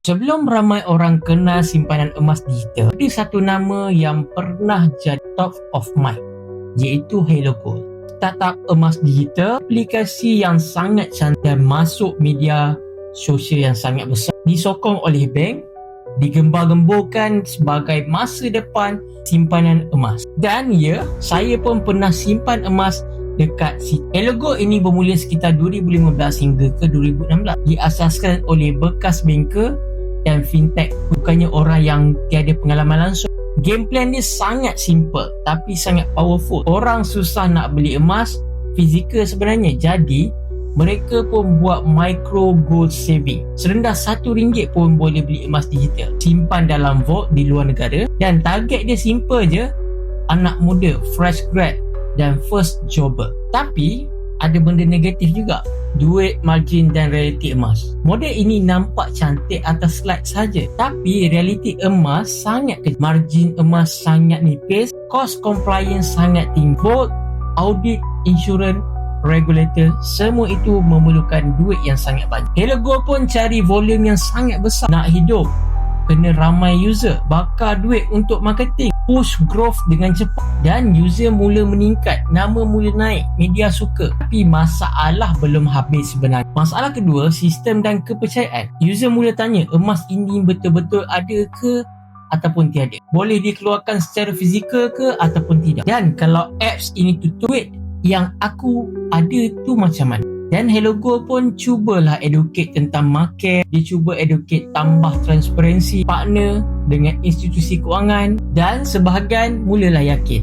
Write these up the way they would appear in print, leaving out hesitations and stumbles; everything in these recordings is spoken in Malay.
Sebelum ramai orang kenal simpanan emas digital, ada satu nama yang pernah jadi top of mind, iaitu Hello Gold. Startup emas digital, aplikasi yang sangat cantik dan masuk media sosial yang sangat besar, disokong oleh bank, digembar-gemburkan sebagai masa depan simpanan emas. Dan ya, saya pun pernah simpan emas dekat situ. Hello Gold ini bermula sekitar 2015 hingga ke 2016. Diasaskan oleh bekas banker dan fintech, bukannya orang yang tiada pengalaman langsung. Game plan dia sangat simple tapi sangat powerful. Orang susah nak beli emas fizikal sebenarnya, jadi mereka pun buat micro gold saving. Serendah RM1 pun boleh beli emas digital, simpan dalam vault di luar negara. Dan target dia simple je, anak muda, fresh grad dan first jobber. Tapi ada benda negatif juga, duit, margin dan realiti emas. Model ini nampak cantik atas slide saja, tapi realiti emas sangat kecil. Margin emas sangat nipis, cost compliance sangat tinggi, vault, audit, insurans, regulator, semua itu memerlukan duit yang sangat banyak. Hello Gold pun cari volume yang sangat besar. Nak hidup, kena ramai user, bakar duit untuk marketing, push growth dengan cepat, dan user mula meningkat, nama mula naik, media suka. Tapi masalah belum habis sebenarnya. Masalah kedua, sistem dan kepercayaan. User mula tanya, emas ini betul-betul ada ke ataupun tiada? Boleh dikeluarkan secara fizikal ke ataupun tidak? Dan kalau apps ini tutup, duit yang aku ada tu macam mana? Dan Hello Gold pun cubalah educate tentang market. Dia cuba educate, tambah transparansi, partner dengan institusi kewangan, dan sebahagian mulalah yakin.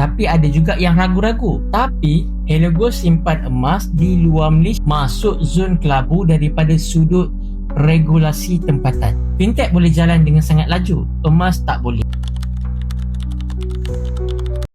Tapi ada juga yang ragu-ragu. Tapi Hello Gold simpan emas di luar Malaysia, masuk zon kelabu daripada sudut regulasi tempatan. Fintech boleh jalan dengan sangat laju, emas tak boleh.